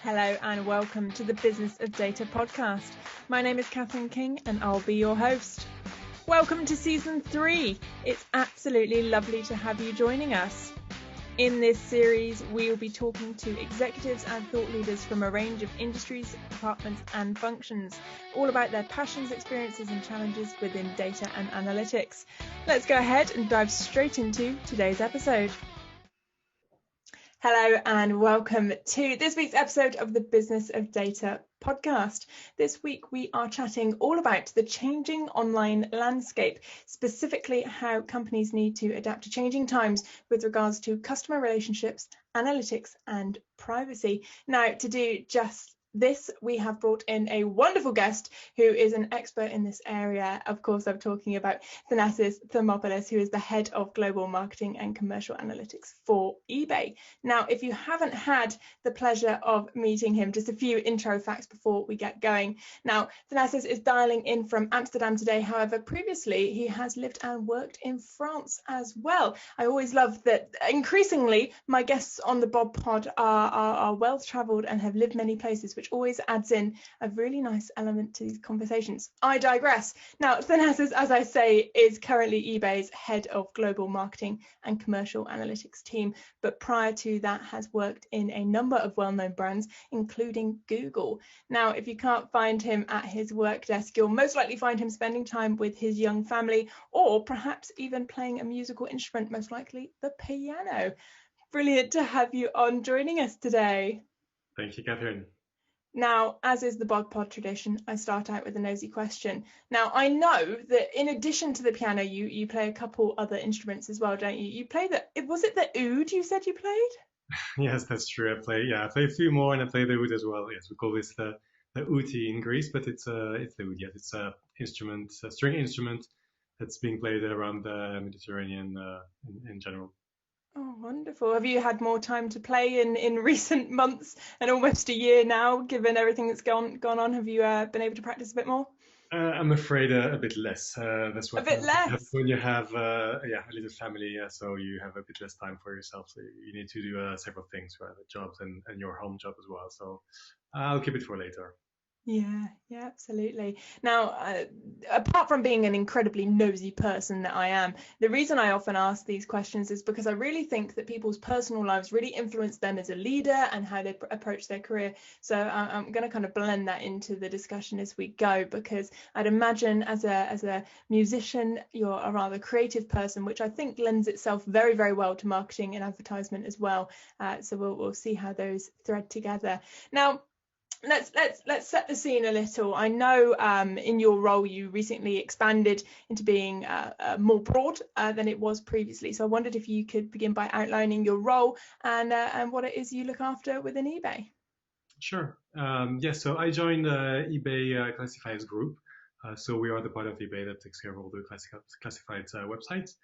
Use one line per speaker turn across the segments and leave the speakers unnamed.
Hello and welcome to the Business of Data podcast. My name is Catherine King and I'll be your host. Welcome to season 3. It's absolutely lovely to have you joining us. In this series, we will be talking to executives and thought leaders from a range of industries, departments and functions, all about their passions, experiences and challenges within data and analytics. Let's go ahead and dive straight into today's episode. Hello and welcome to this week's episode of the Business of Data podcast. This week we are chatting all about the changing online landscape, specifically how companies need to adapt to changing times with regards to customer relationships, analytics and privacy. Now, to do just this, we have brought in a wonderful guest who is an expert in this area. Of course, I'm talking about Thanassis Thomopoulos, who is the head of global marketing and commercial analytics for eBay. Now, if you haven't had the pleasure of meeting him, just a few intro facts before we get going. Now, Thanassis is dialing in from Amsterdam today. However, previously he has lived and worked in France as well. I always love that increasingly my guests on the Bob Pod are well-travelled and have lived many places, which always adds in a really nice element to these conversations. I digress. Now, Thanassis, as I say, is currently eBay's head of global marketing and commercial analytics team, but prior to that has worked in a number of well-known brands, including Google. Now, if you can't find him at his work desk, you'll most likely find him spending time with his young family, or perhaps even playing a musical instrument, most likely the piano. Brilliant to have you on joining us today.
Thank you, Catherine.
Now, as is the Bog Pod tradition, I start out with a nosy question. Now, I know that in addition to the piano, you play a couple other instruments as well, don't you? You play was it the oud you said you played?
Yes, that's true. I play a few more, and I play the oud as well. Yes, we call this the outi in Greece, but it's the oud. Yes, it's a string instrument that's being played around the Mediterranean in general.
Oh, wonderful. Have you had more time to play in recent months and almost a year now, given everything that's gone on? Have you been able to practice a bit more?
I'm afraid a bit less. That's what
A bit less.
when you have a little family, so you have a bit less time for yourself. So you need to do several things, right? The jobs and your home job as well. So I'll keep it for later.
Yeah, absolutely. Now, apart from being an incredibly nosy person that I am, the reason I often ask these questions is because I really think that people's personal lives really influence them as a leader and how they approach their career. So I'm going to kind of blend that into the discussion as we go, because I'd imagine as a musician, you're a rather creative person, which I think lends itself very, very well to marketing and advertisement as well. So we'll see how those thread together. Now, Let's set the scene a little. I know in your role you recently expanded into being more broad than it was previously. So I wondered if you could begin by outlining your role and what it is you look after within eBay.
Sure. So I joined the eBay Classifieds group. So we are the part of eBay that takes care of all the classifieds websites.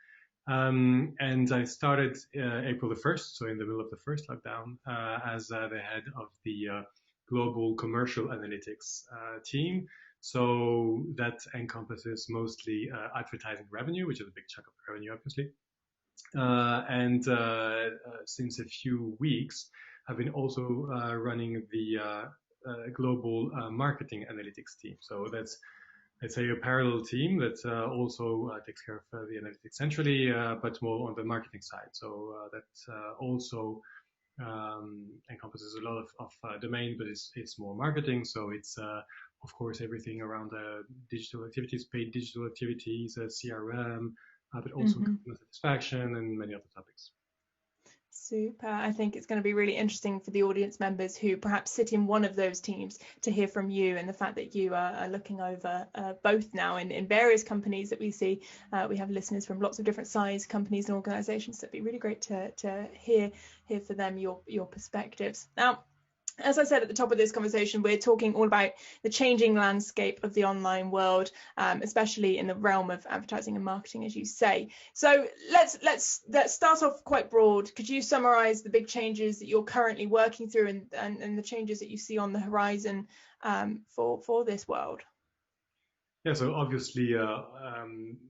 And I started April the 1st, so in the middle of the first lockdown, as the head of the global commercial analytics team. So that encompasses mostly advertising revenue, which is a big chunk of the revenue, obviously. And since a few weeks, I've been also running the global marketing analytics team. So that's, let's say, a parallel team that also takes care of the analytics centrally, but more on the marketing side. So that also encompasses a lot of domain, but it's more marketing. So it's of course everything around digital activities, paid digital activities, CRM, but also customer satisfaction and many other topics.
Super. I think it's going to be really interesting for the audience members who perhaps sit in one of those teams to hear from you, and the fact that you are looking over both now in various companies that we see. We have listeners from lots of different size companies and organizations. So it'd be really great to hear for them your perspectives. Now, as I said at the top of this conversation, we're talking all about the changing landscape of the online world, especially in the realm of advertising and marketing, as you say. So let's start off quite broad. Could you summarize the big changes that you're currently working through and the changes that you see on the horizon for this world?
Yeah, so obviously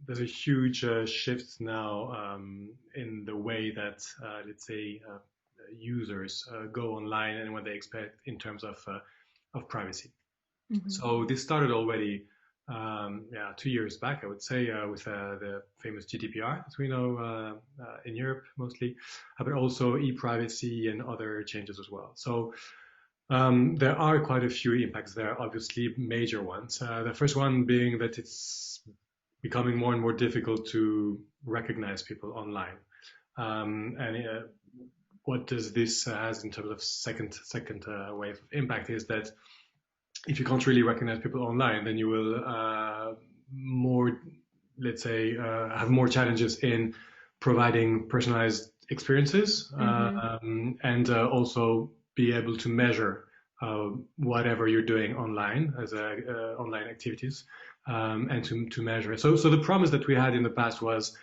there's a huge shift now in the way that, let's say, users go online and what they expect in terms of privacy.
Mm-hmm.
So this started already 2 years back, I would say, with the famous GDPR that we know in Europe mostly, but also e-privacy and other changes as well. So there are quite a few impacts there, obviously major ones. The first one being that it's becoming more and more difficult to recognize people online. And what does this has in terms of second wave of impact is that if you can't really recognize people online, then you will more, let's say, have more challenges in providing personalized experiences and also be able to measure whatever you're doing online as online activities and to measure it. So the promise that we had in the past was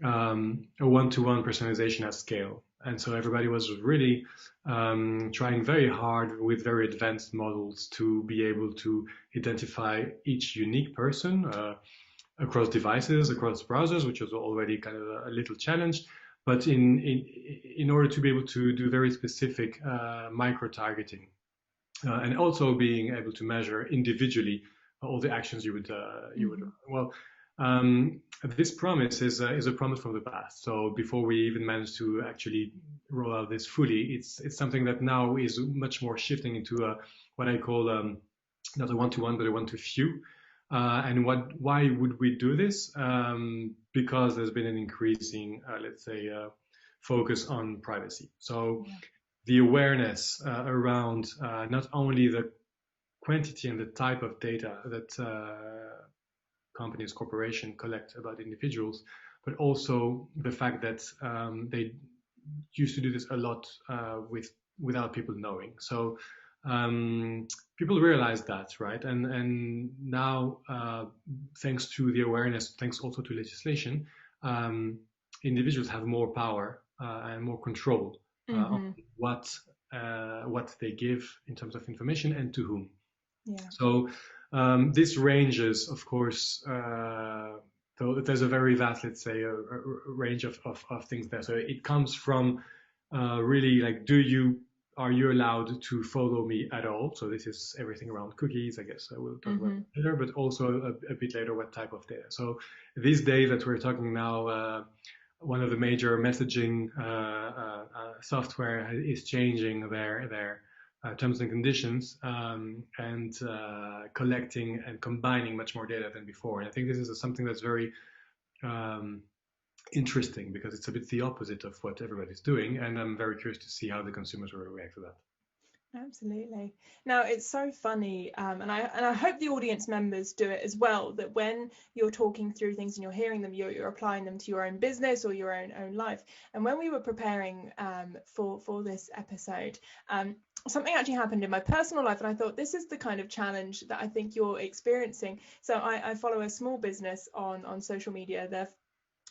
a one-to-one personalization at scale. And so everybody was really trying very hard with very advanced models to be able to identify each unique person across devices, across browsers, which was already kind of a little challenge. But in order to be able to do very specific micro-targeting and also being able to measure individually all the actions you would well. This promise is a promise from the past. So before we even managed to actually roll out this fully, it's something that now is much more shifting into what I call not a one-to-one, but a one-to-few. And why would we do this? Because there's been an increasing, let's say, focus on privacy. So the awareness around not only the quantity and the type of data that companies, corporations collect about individuals, but also the fact that they used to do this a lot without people knowing. So people realize that, right? And now, thanks to the awareness, thanks also to legislation, individuals have more power and more control on what they give in terms of information and to whom.
Yeah.
So this ranges, of course, so there's a very vast, let's say, a range of things there. So it comes from really like, are you allowed to follow me at all? So this is everything around cookies, I guess we'll talk about later, but also a bit later what type of data. So these days that we're talking now, one of the major messaging software is changing their terms and conditions and collecting and combining much more data than before. And I think this is something that's very interesting because it's a bit the opposite of what everybody's doing. And I'm very curious to see how the consumers will react to that.
Absolutely. Now it's so funny, and I hope the audience members do it as well, that when you're talking through things and you're hearing them, you're applying them to your own business or your own life. And when we were preparing for this episode, something actually happened in my personal life, and I thought this is the kind of challenge that I think you're experiencing. So I follow a small business on social media. They're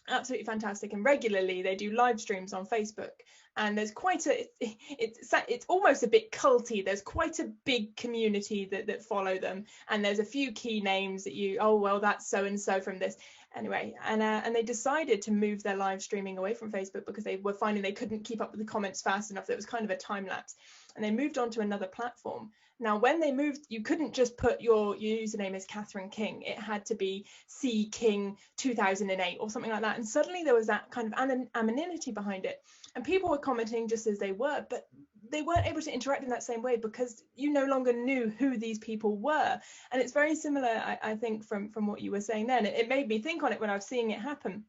absolutely fantastic, and regularly they do live streams on Facebook, and there's quite it's almost a bit culty. There's quite a big community that follow them, and there's a few key names that that's so and so from this anyway, and they decided to move their live streaming away from Facebook because they were finding they couldn't keep up with the comments fast enough. It was kind of a time lapse, and they moved on to another platform. Now, when they moved, you couldn't just put your username as Catherine King. It had to be C King 2008 or something like that. And suddenly there was that kind of anonymity behind it. And people were commenting just as they were, but they weren't able to interact in that same way because you no longer knew who these people were. And it's very similar, I think, from what you were saying then. It made me think on it when I was seeing it happen,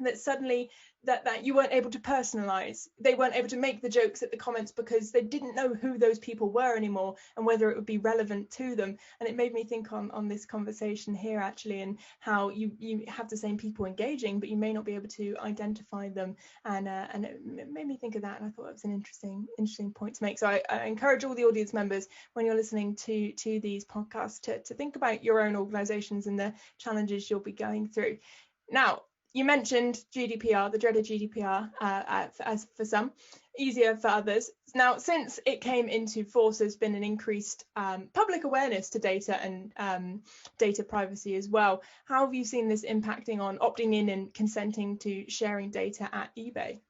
that suddenly that you weren't able to personalize. They weren't able to make the jokes at the comments because they didn't know who those people were anymore and whether it would be relevant to them. And it made me think on this conversation here actually, and how you have the same people engaging, but you may not be able to identify them. And it made me think of that, and I thought it was an interesting point to make. So I encourage all the audience members, when you're listening to these podcasts, to think about your own organizations and the challenges you'll be going through. Now, you mentioned GDPR, the dreaded GDPR, as for some, easier for others. Now, since it came into force, there's been an increased public awareness to data and data privacy as well. How have you seen this impacting on opting in and consenting to sharing data at eBay?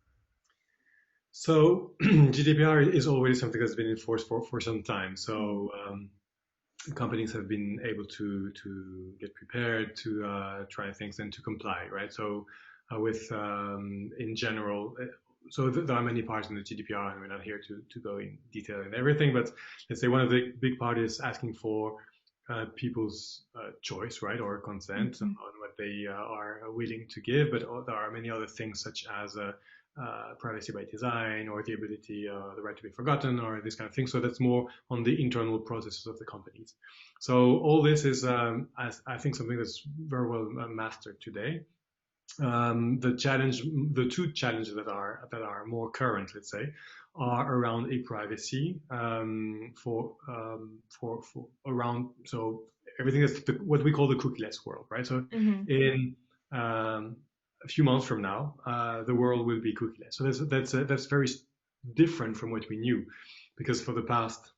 So GDPR is already something that's been enforced for some time. So companies have been able to get prepared to try things and to comply, right? So with in general, there are many parts in the GDPR, and we're not here to go in detail in everything, but let's say one of the big part is asking for people's choice, right, or consent
Mm-hmm.
on what they are willing to give. But there are many other things such as privacy by design, or the ability, the right to be forgotten, or this kind of thing. So that's more on the internal processes of the companies. So all this is, I think, something that's very well mastered today. The two challenges that are more current, let's say, are around e-privacy, for around, so everything is what we call the cookieless world, right? So
Mm-hmm.
in a few months from now, the world will be cookieless. So that's very different from what we knew, because for the past,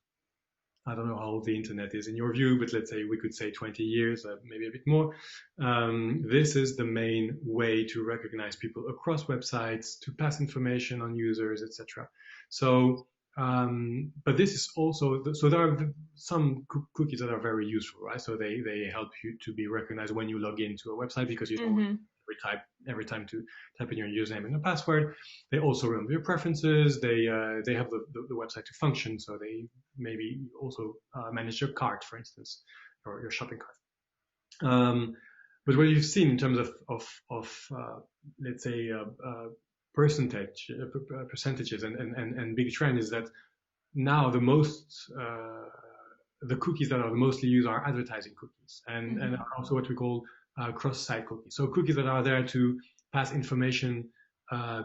I don't know how old the internet is in your view, but let's say we could say 20 years, maybe a bit more. This is the main way to recognize people across websites, to pass information on users, etc. So, but this is also, so there are some cookies that are very useful, right? So they help you to be recognized when you log into a website, because you don't want
Mm-hmm.
every time to type in your username and a password. They also remember your preferences. They have the website to function, so they maybe also manage your cart, for instance, or your shopping cart. But what you've seen in terms of let's say percentages and big trend is that now the cookies that are mostly used are advertising cookies, and
Mm-hmm.
are also what we call cross-site cookies. So cookies that are there to pass information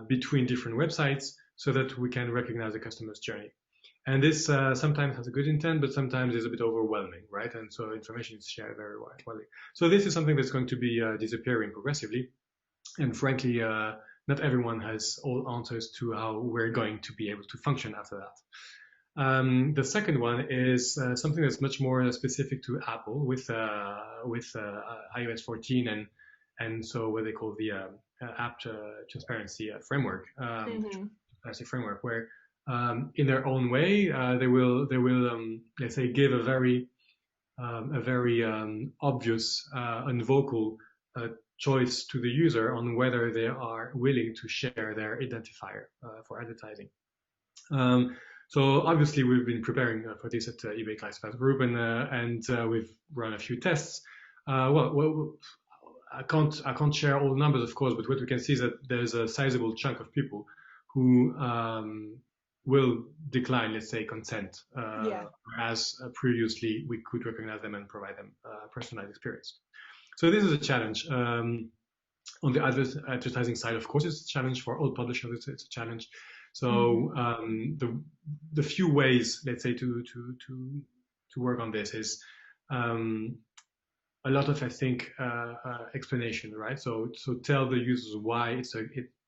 between different websites so that we can recognize the customer's journey. And this sometimes has a good intent, but sometimes is a bit overwhelming, right? And so information is shared very widely. So this is something that's going to be disappearing progressively. And frankly, not everyone has all answers to how we're going to be able to function after that. The second one is something that's much more specific to Apple with iOS 14 and so what they call the app transparency framework,
Mm-hmm.
transparency framework, where in their own way they will let's say give a very obvious and vocal choice to the user on whether they are willing to share their identifier for advertising. Um, so obviously we've been preparing for this at eBay Classifieds Group, and we've run a few tests. Well, I can't share all the numbers, of course, but what we can see is that there's a sizable chunk of people who will decline, let's say, consent,
Yeah.
as previously we could recognize them and provide them personalized experience. So this is a challenge. On the advertising side, of course, it's a challenge for all publishers. It's a challenge.
Mm-hmm.
So the few ways, let's say, to work on this is um, a lot of, I think, explanation, right? So tell the users why it's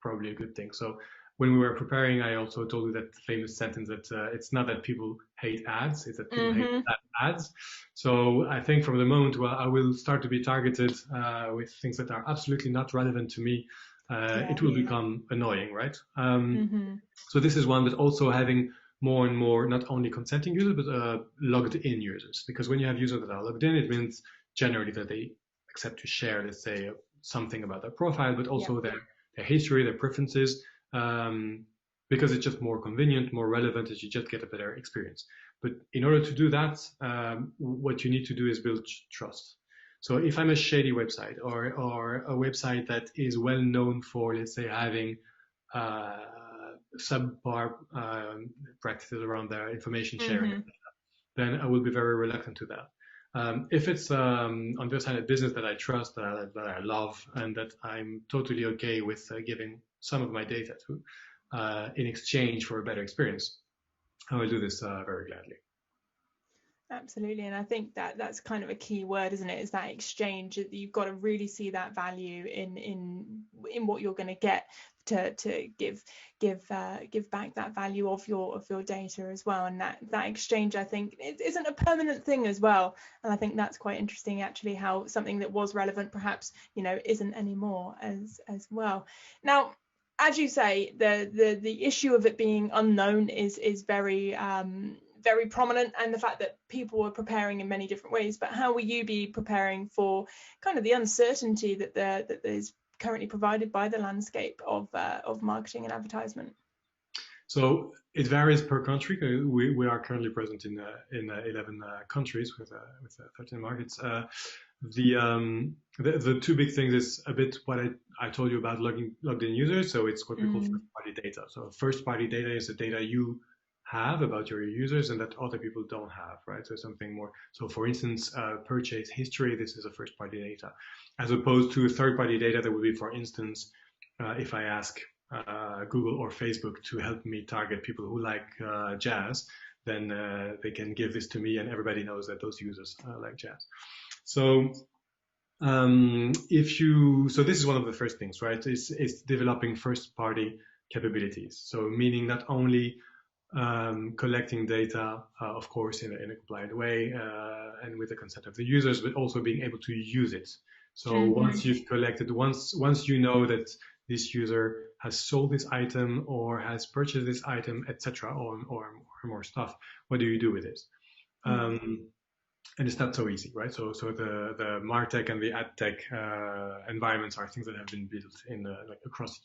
probably a good thing. So when we were preparing, I also told you that famous sentence that it's not that people hate ads, it's that people hate
Mm-hmm.
ads. So I think from the moment where I will start to be targeted with things that are absolutely not relevant to me,
Yeah.
it will become annoying, right?
Mm-hmm.
So this is one, but also having more and more not only consenting users, but logged in users. Because when you have users that are logged in, it means generally that they accept to share, let's say, something about their profile, but
Yeah.
also their history, their preferences, because it's just more convenient, more relevant, as you just get a better experience. But in order to do that, what you need to do is build trust. So if I'm a shady website, or a website that is well known for, let's say, having uh, subpar practices around their information sharing,
Mm-hmm.
then I will be very reluctant to that. If it's on the other side a business that I trust, that I love, and that I'm totally okay with giving some of my data to in exchange for a better experience, I will do this very gladly.
Absolutely, and I think that that's kind of a key word, isn't it? Is that exchange? You've got to really see that value in what you're going to get to give back that value of your data as well. And that exchange, I think, it isn't a permanent thing as well. And I think that's quite interesting, actually, how something that was relevant perhaps isn't anymore as well. Now, as you say, the issue of it being unknown is very very prominent, and the fact that people are preparing in many different ways. But how will you be preparing for kind of the uncertainty that is currently provided by the landscape of marketing and advertisement?
So it varies per country. We are currently present in 11 countries with 13 markets. The two big things is a bit what I told you about logged in users. So it's what we call first party data. So first party data is the data you have about your users and that other people don't have, right? So something more. So for instance, purchase history, this is a first party data, as opposed to third party data that would be, for instance, if I ask Google or Facebook to help me target people who like jazz, then they can give this to me and everybody knows that those users like jazz. So so this is one of the first things, right? Is developing first party capabilities. So meaning not only collecting data, of course, in a compliant way and with the consent of the users, but also being able to use it. So once you've collected, once you know that this user has sold this item or has purchased this item, etc., or more stuff, what do you do with it? And it's not so easy, right? So the MarTech and the AdTech environments are things that have been built in like across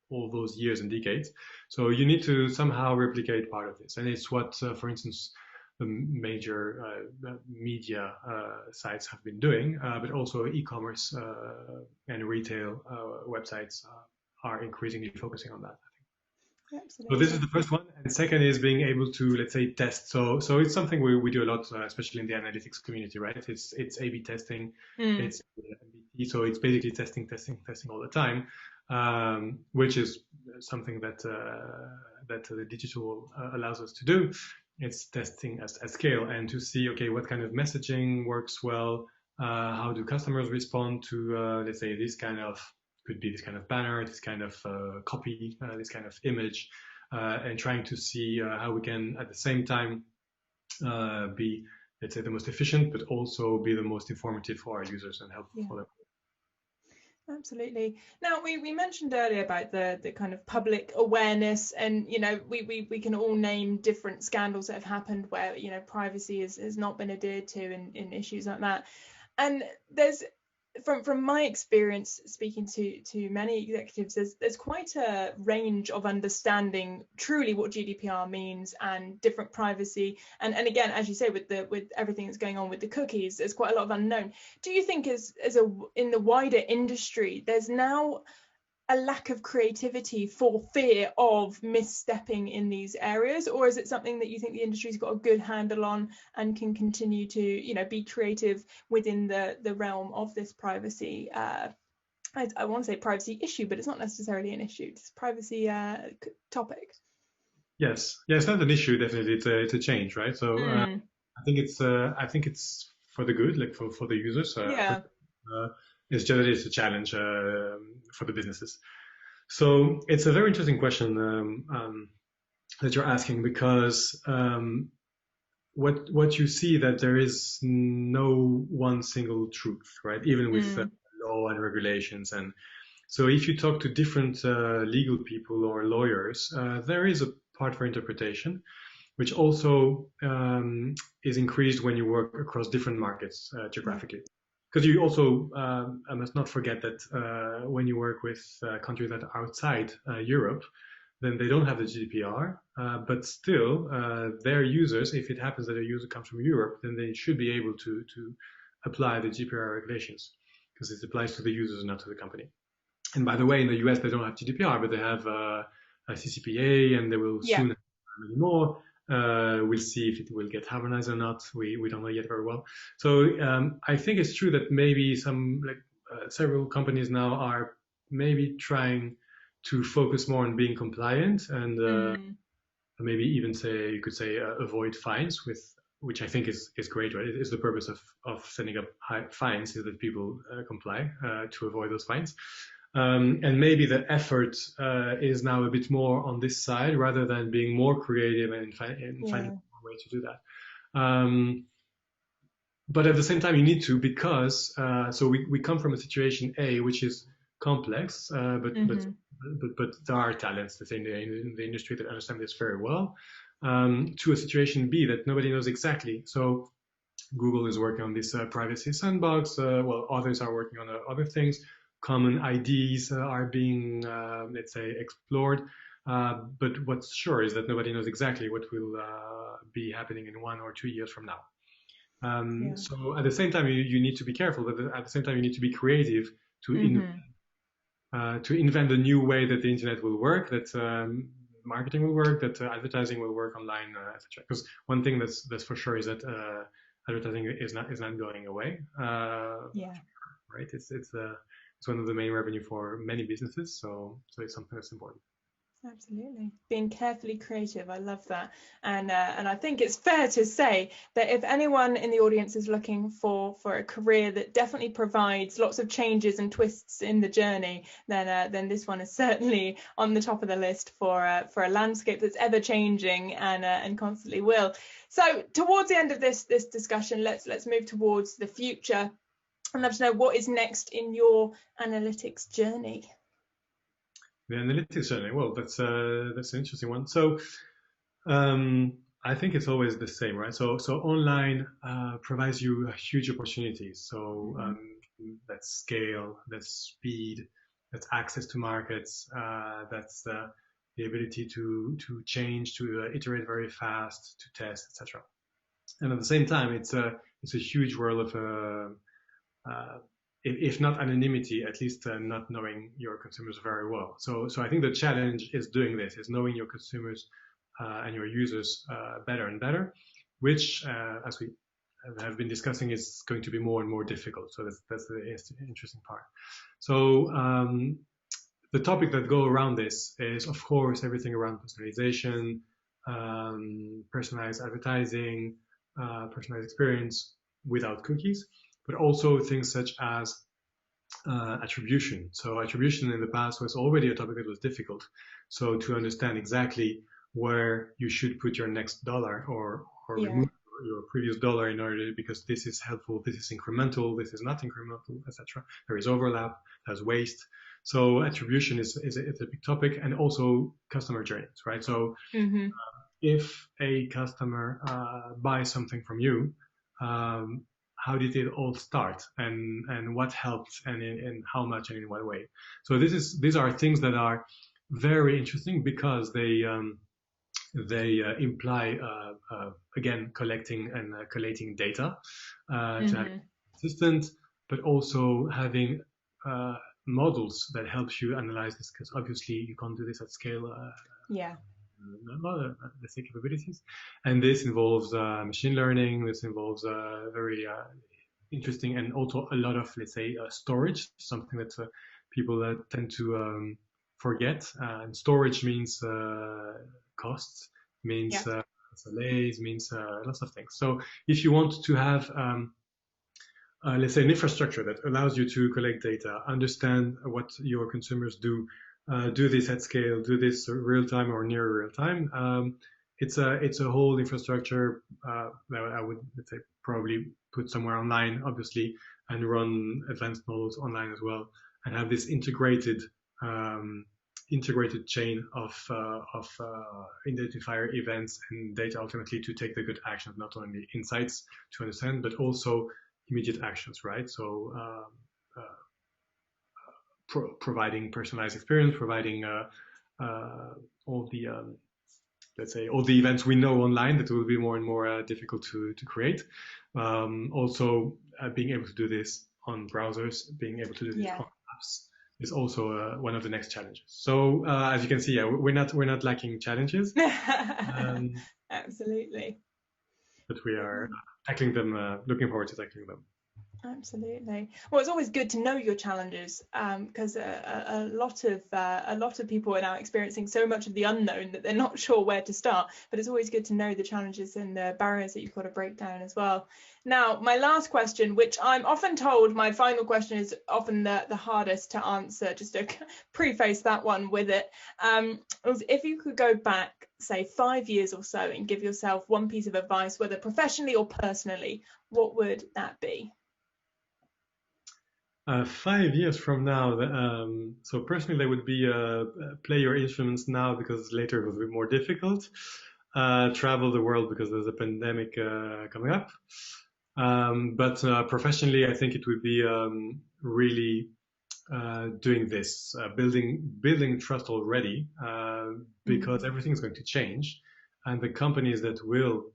all those years and decades. So you need to somehow replicate part of this, and it's what, for instance, the major media sites have been doing, but also e-commerce and retail websites are increasingly focusing on that.
Absolutely.
So this is the first one, and second is being able to, let's say, test. So it's something we do a lot, especially in the analytics community, right? It's A/B testing, it's MBT, so it's basically testing all the time, which is something that the digital allows us to do. It's testing at scale and to see, okay, what kind of messaging works well, how do customers respond to, let's say, could be this kind of banner, this kind of copy, this kind of image, and trying to see how we can at the same time be, let's say, the most efficient, but also be the most informative for our users and helpful for them.
Absolutely. Now, we mentioned earlier about the kind of public awareness, and we can all name different scandals that have happened where privacy has not been adhered to in issues like that. And there's, from my experience speaking to many executives, there's quite a range of understanding truly what GDPR means and different privacy, and again, as you say, with everything that's going on with the cookies, there's quite a lot of unknown. Do you think in the wider industry there's now a lack of creativity for fear of misstepping in these areas, or is it something that you think the industry's got a good handle on and can continue to be creative within the realm of this privacy I want to say privacy issue, but it's not necessarily an issue, it's a privacy topic?
Yes, it's not an issue, definitely. It's a change, right? So I think it's for the good, like for the users. It's generally a challenge for the businesses. So it's a very interesting question that you're asking, because what you see that there is no one single truth, right? Even with law and regulations. And so if you talk to different legal people or lawyers, there is a part for interpretation, which also is increased when you work across different markets geographically. Because you also must not forget that when you work with countries that are outside Europe, then they don't have the GDPR, but still their users, if it happens that a user comes from Europe, then they should be able to apply the GDPR regulations, because it applies to the users, not to the company. And by the way, in the US, they don't have GDPR, but they have a CCPA, and they will soon have many more. We'll see if it will get harmonized or not. We don't know yet very well. So I think it's true that maybe several companies now are maybe trying to focus more on being compliant and maybe even you could say avoid fines, which I think is great, right? It is the purpose of setting up high fines, is that people comply to avoid those fines. And maybe the effort is now a bit more on this side, rather than being more creative and finding a way to do that. But at the same time, you need to, because so we come from a situation A, which is complex,
Mm-hmm.
but there are talents, let's say, in the industry that understand this very well. To a situation B that nobody knows exactly. So Google is working on this privacy sandbox. Well, others are working on other things. Common IDs are being, let's say, explored. But what's sure is that nobody knows exactly what will be happening in 1 or 2 years from now.
Yeah.
So at the same time, you need to be careful, but at the same time, you need to be creative to
Mm-hmm.
to invent a new way that the internet will work, that marketing will work, that advertising will work online, etc. Because one thing that's for sure is that advertising is not going away.
Yeah.
Right? It's one of the main revenue for many businesses. So it's something that's important.
Absolutely. Being carefully creative. I love that. And I think it's fair to say that if anyone in the audience is looking for a career that definitely provides lots of changes and twists in the journey, then this one is certainly on the top of the list for a landscape that's ever changing and constantly will. So towards the end of this discussion, let's move towards the future. I'd love to know what is next in your analytics journey.
The analytics journey. Well, that's an interesting one. So I think it's always the same, right? So online provides you huge opportunities. So that's scale, that's speed, that's access to markets, that's the ability to change, to iterate very fast, to test, etc. And at the same time, it's a huge world of if not anonymity, at least not knowing your consumers very well. So I think the challenge is doing this, is knowing your consumers and your users better and better, which, as we have been discussing, is going to be more and more difficult. So that's the interesting part. So the topic that go around this is, of course, everything around personalization, personalized advertising, personalized experience without cookies, but also things such as attribution. So attribution in the past was already a topic that was difficult. So to understand exactly where you should put your next dollar or remove your previous dollar in order, because this is helpful, this is incremental, this is not incremental, etc. There is overlap, there's waste. So attribution is a big topic, and also customer journeys, right? So if a customer buys something from you, how did it all start, and what helped, and how much, and in what way? So these are things that are very interesting because they imply again collecting and collating data to have consistent, but also having models that helps you analyze this, because obviously you can't do this at scale. Let's say capabilities, and this involves machine learning. This involves very interesting, and also a lot of, let's say, storage, something that people tend to forget. And storage means costs, means SLAs, means lots of things. So if you want to have let's say an infrastructure that allows you to collect data, understand what your consumers do this at scale, do this real time or near real time. It's a whole infrastructure that I would, let's say, probably put somewhere online, obviously, and run advanced models online as well, and have this integrated chain of identifier events and data ultimately to take the good actions, not only insights to understand, but also immediate actions, right? So providing personalized experience, providing all the let's say all the events we know online that will be more and more difficult to create. Also, being able to do this on browsers, being able to do this on apps is also one of the next challenges. So as you can see, we're not lacking challenges.
Absolutely.
But we are tackling them. Looking forward to tackling them.
Absolutely. Well, it's always good to know your challenges, because a lot of people are now experiencing so much of the unknown that they're not sure where to start. But it's always good to know the challenges and the barriers that you've got to break down as well. Now, my last question, which I'm often told my final question is often the hardest to answer, just to preface that one with it, if you could go back, say 5 years or so, and give yourself one piece of advice, whether professionally or personally, what would that be?
5 years from now, so personally, there would be play your instruments now because later it will be more difficult. Travel the world because there's a pandemic coming up. But professionally, I think it would be really doing this, building trust already, because everything is going to change, and the companies that will,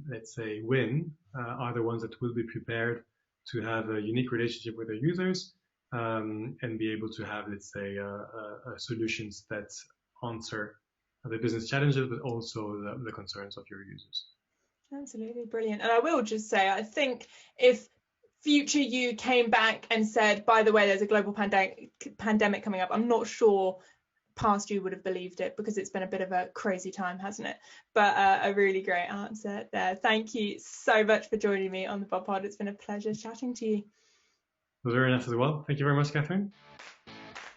let's say, win are the ones that will be prepared to have a unique relationship with their users, and be able to have, let's say, solutions that answer the business challenges, but also the concerns of your users.
Absolutely brilliant. And I will just say, I think if future you came back and said, by the way, there's a global pandemic coming up, I'm not sure past you would have believed it, because it's been a bit of a crazy time, hasn't it? But a really great answer there. Thank you so much for joining me on the Bob Pod. It's been a pleasure chatting to you.
It was very nice as well. Thank you very much, Catherine.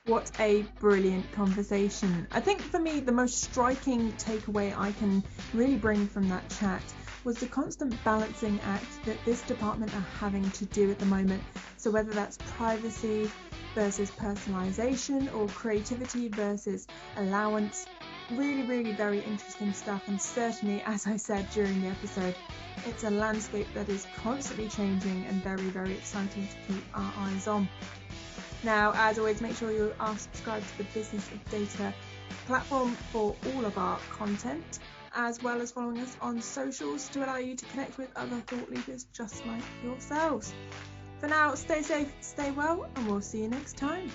What a brilliant conversation. I think for me, the most striking takeaway I can really bring from that chat was the constant balancing act that this department are having to do at the moment. So whether that's privacy versus personalization or creativity versus allowance, really very interesting stuff. And certainly, as I said during the episode, it's a landscape that is constantly changing and very exciting to keep our eyes on. Now, as always, make sure you are subscribed to the Business of Data platform for all of our content, as well as following us on socials to allow you to connect with other thought leaders just like yourselves. For now, stay safe, stay well, and we'll see you next time.